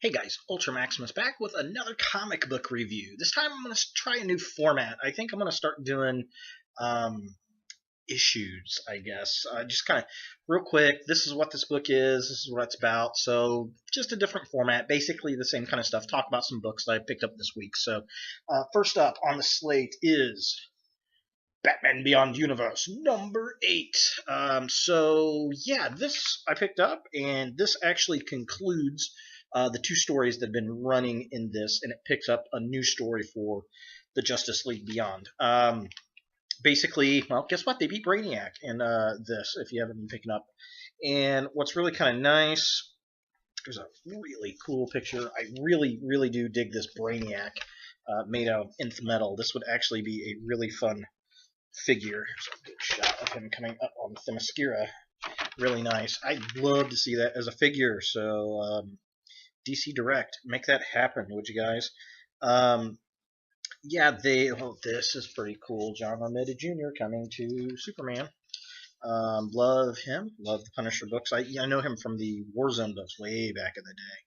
Hey guys, Ultra Maximus back with another comic book review. This time I'm going to try a new format. I think I'm going to start doing issues, I guess. Just kind of real quick, this is what this book is, this is what it's about. So just a different format, basically the same kind of stuff. Talk about some books that I picked up this week. So first up on the slate is Batman Beyond Universe number 8. So yeah, this I picked up, and this actually concludes the two stories that have been running in this, and it picks up a new story for the Justice League Beyond. Basically, well, guess what? They beat Brainiac in this, if you haven't been picking up. And what's really kind of nice, there's a really cool picture. I really, really do dig this Brainiac made out of nth metal. This would actually be a really fun figure. There's a good shot of him coming up on Themyscira. Really nice. I'd love to see that as a figure. So DC Direct, make that happen, would you guys? Yeah, this is pretty cool. John Romita Jr. coming to Superman. Love him. Love the Punisher books. I know him from the Warzone books way back in the day.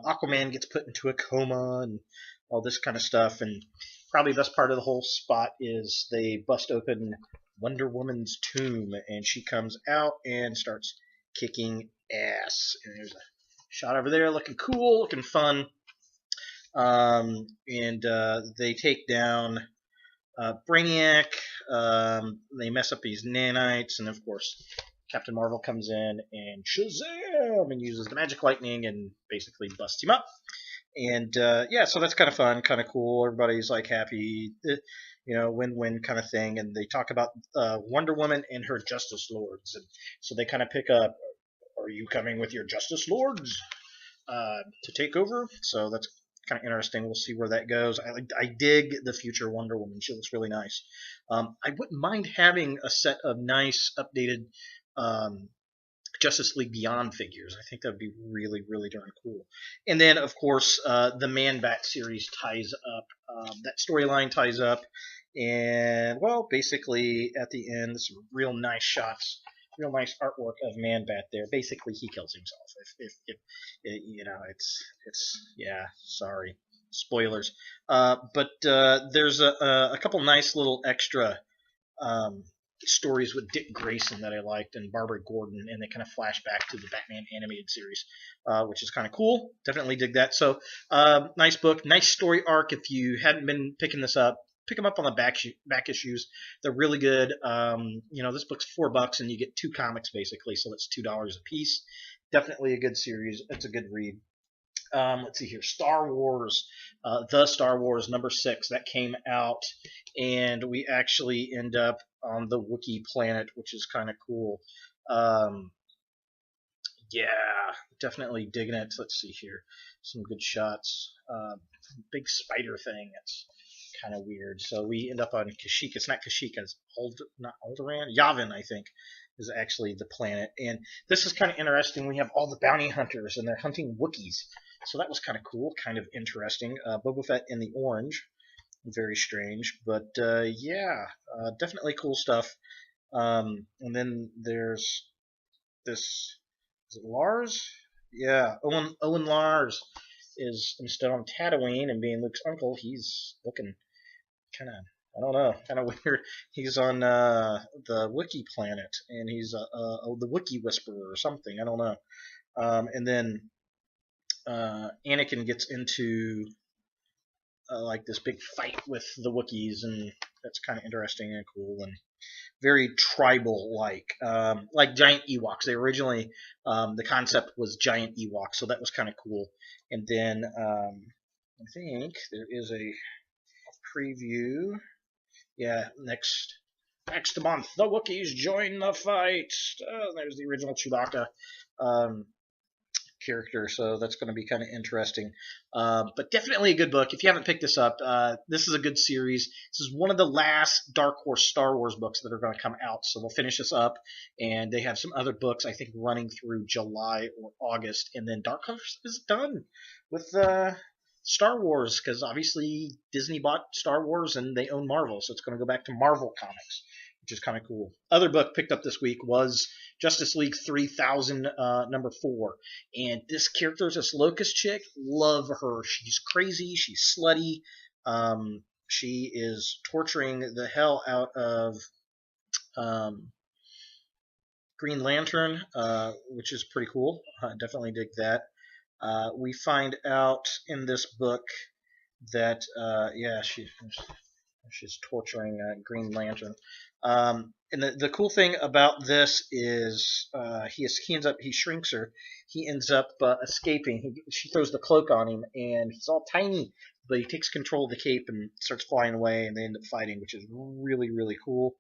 Aquaman gets put into a coma and all this kind of stuff. And probably the best part of the whole spot is they bust open Wonder Woman's tomb, and she comes out and starts kicking ass. And there's a shot over there looking cool, looking fun. They take down Brainiac. They mess up these nanites, and of course Captain Marvel comes in and Shazam and uses the magic lightning and basically busts him up. And yeah, so that's kind of fun, kind of cool. Everybody's like happy, win-win kind of thing. And they talk about Wonder Woman and her Justice Lords, and so they kind of pick up, are you coming with your Justice Lords to take over? So that's kind of interesting. We'll see where that goes. I dig the future Wonder Woman. She looks really nice. I wouldn't mind having a set of nice, updated Justice League Beyond figures. I think that would be really, really darn cool. And then, of course, the Man-Bat series ties up. That storyline ties up. And, well, basically, at the end, some real nice shots. Real nice artwork of Man-Bat there. Basically, he kills himself. It's yeah. Sorry, spoilers. But there's a couple nice little extra stories with Dick Grayson that I liked, and Barbara Gordon, and they kind of flash back to the Batman animated series, which is kind of cool. Definitely dig that. So nice book, nice story arc. If you hadn't been picking this up, pick them up on the back issues. They're really good. This book's $4 and you get 2 comics basically, so that's $2 a piece. Definitely a good series. It's a good read. Let's see here. Star Wars, The Star Wars number 6, that came out, and we actually end up on the Wookiee planet, which is kind of cool. Yeah, definitely digging it. Let's see here. Some good shots. Big spider thing. It's kind of weird. So we end up on Kashyyyk. It's not Kashyyyk. It's not Alderaan. Yavin, I think, is actually the planet. And this is kind of interesting. We have all the bounty hunters, and they're hunting Wookiees. So that was kind of cool, kind of interesting. Boba Fett in the orange. Very strange. But, yeah, definitely cool stuff. And then there's this... Is it Lars? Yeah, Owen Lars is instead on Tatooine, and being Luke's uncle, he's looking kind of, I don't know, kind of weird. He's on the Wookiee planet, and he's the Wookiee Whisperer or something. I don't know. And then Anakin gets into like this big fight with the Wookiees, and that's kind of interesting and cool and very tribal-like, like giant Ewoks. They originally, the concept was giant Ewoks, so that was kind of cool. And then I think there is a preview. Yeah, next month, the Wookiees join the fight. There's the original Chewbacca. character, so that's going to be kind of interesting. But definitely a good book. If you haven't picked this up, this is a good series. This is one of the last Dark Horse Star Wars books that are going to come out, so they'll finish this up, and they have some other books, I think, running through July or August, and then Dark Horse is done with Star Wars, because obviously Disney bought Star Wars and they own Marvel, so it's going to go back to Marvel Comics, which is kind of cool. Other book picked up this week was Justice League 3000 number 4. And this character is this Locust chick. Love her. She's crazy. She's slutty. She is torturing the hell out of Green Lantern, which is pretty cool. Definitely dig that. We find out in this book that, yeah, she's torturing Green Lantern. And the cool thing about this is he shrinks her. He ends up escaping. She throws the cloak on him, and he's all tiny, but he takes control of the cape and starts flying away, and they end up fighting, which is really, really cool.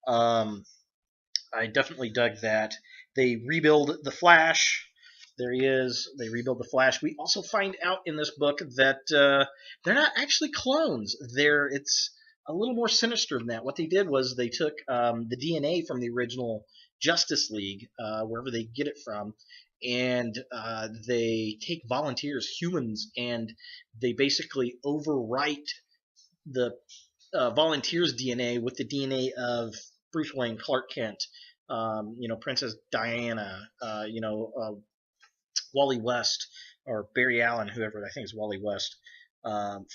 I definitely dug that. They rebuild the Flash. There he is. They rebuild the Flash. We also find out in this book that they're not actually clones. It's a little more sinister than that. What they did was they took the DNA from the original Justice League, wherever they get it from, and they take volunteers, humans, and they basically overwrite the volunteers' DNA with the DNA of Bruce Wayne, Clark Kent, Princess Diana, Wally West, or Barry Allen, whoever, I think it's Wally West,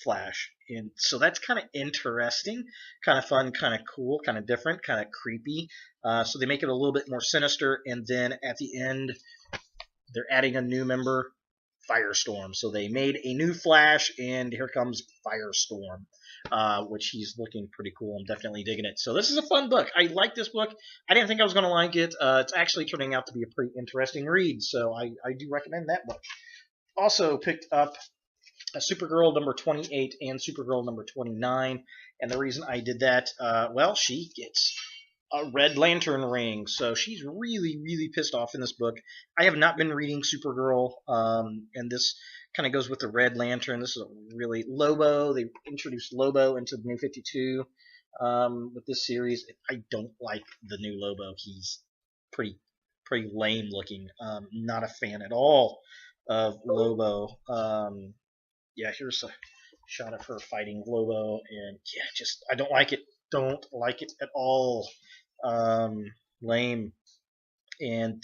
Flash. And so that's kind of interesting, kind of fun, kind of cool, kind of different, kind of creepy. So they make it a little bit more sinister, and then at the end, they're adding a new member, Firestorm. So they made a new Flash, and here comes Firestorm, which he's looking pretty cool. I'm definitely digging it. So this is a fun book. I like this book. I didn't think I was going to like it. It's actually turning out to be a pretty interesting read, so I do recommend that book. Also picked up Supergirl number 28 and Supergirl number 29, and the reason I did that, she gets a Red Lantern ring, so she's really, really pissed off in this book. I have not been reading Supergirl, and this kind of goes with the Red Lantern. This is really Lobo. They introduced Lobo into the New 52 with this series. I don't like the new Lobo. He's pretty lame looking. Not a fan at all of Lobo. Yeah, here's a shot of her fighting Lobo, and yeah, just I don't like it. Don't like it at all. Lame. And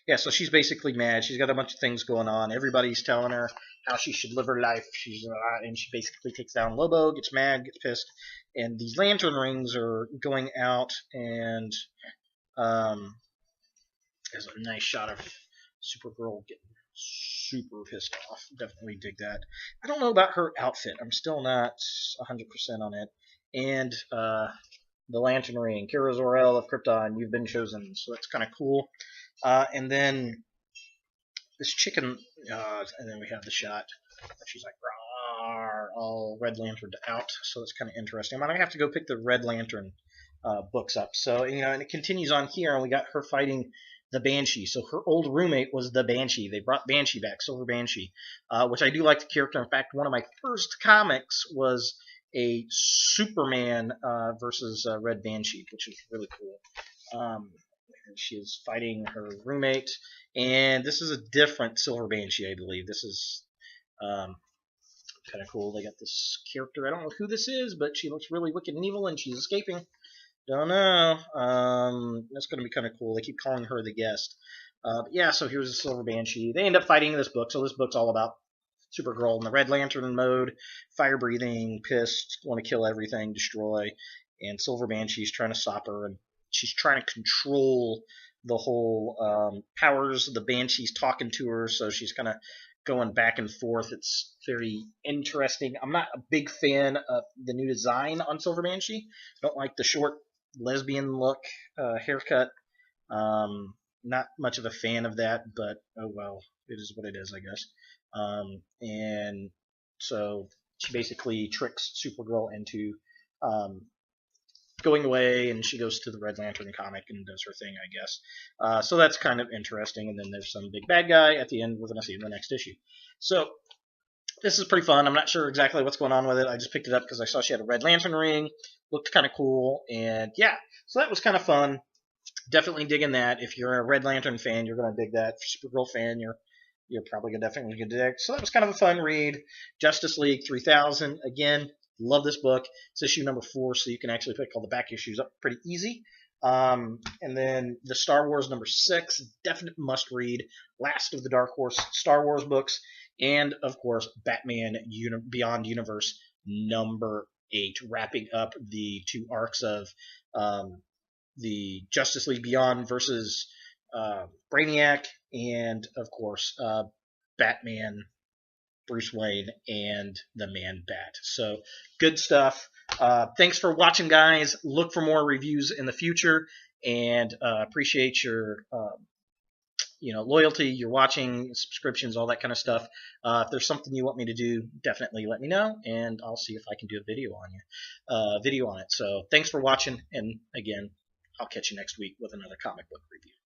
yeah, so she's basically mad. She's got a bunch of things going on. Everybody's telling her how she should live her life. And she basically takes down Lobo, gets mad, gets pissed, and these lantern rings are going out. And there's a nice shot of Supergirl getting super pissed off. Definitely dig that. I don't know about her outfit. I'm still not 100% on it. And the Lantern Ring, Kara Zor-El of Krypton, you've been chosen. So that's kind of cool. And then this chicken, and then we have the shot. She's like, rawr, all Red Lanterned out. So that's kind of interesting. I'm going to have to go pick the Red Lantern books up. So, and it continues on here, and we got her fighting the Banshee. So her old roommate was the Banshee. They brought Banshee back, Silver Banshee, which I do like the character. In fact, one of my first comics was a Superman versus Red Banshee, which is really cool. She is fighting her roommate, and this is a different Silver Banshee, I believe. This is kind of cool. They got this character. I don't know who this is, but she looks really wicked and evil, and she's escaping. Don't know. That's going to be kind of cool. They keep calling her the guest. But yeah, so here's the Silver Banshee. They end up fighting in this book. So this book's all about Supergirl in the Red Lantern mode, fire-breathing, pissed, want to kill everything, destroy. And Silver Banshee's trying to stop her, and she's trying to control the whole powers of the Banshee's talking to her, so she's kind of going back and forth. It's very interesting. I'm not a big fan of the new design on Silver Banshee. I don't like the short lesbian look haircut. Not much of a fan of that, but oh well, it is what it is, I guess. And so she basically tricks Supergirl into going away, and she goes to the Red Lantern comic and does her thing, I guess. So that's kind of interesting. And then there's some big bad guy at the end we're going to see in the next issue. So this is pretty fun. I'm not sure exactly what's going on with it. I just picked it up because I saw she had a Red Lantern ring. Looked kind of cool. And yeah, so that was kind of fun. Definitely digging that. If you're a Red Lantern fan, you're going to dig that. If you're a Supergirl fan, you're probably definitely going to dig. So that was kind of a fun read. Justice League 3000. Again, love this book. It's issue number 4, so you can actually pick all the back issues up pretty easy. And then the Star Wars number 6, definite must read. Last of the Dark Horse Star Wars books. And, of course, Batman Beyond Universe number 8, wrapping up the 2 arcs of the Justice League Beyond versus Brainiac, and, of course, Batman, Bruce Wayne, and the Man-Bat. So, good stuff. Thanks for watching, guys. Look for more reviews in the future, and appreciate your loyalty, your watching, subscriptions, all that kind of stuff. If there's something you want me to do, definitely let me know, and I'll see if I can do a video on it. So thanks for watching, and again, I'll catch you next week with another comic book review.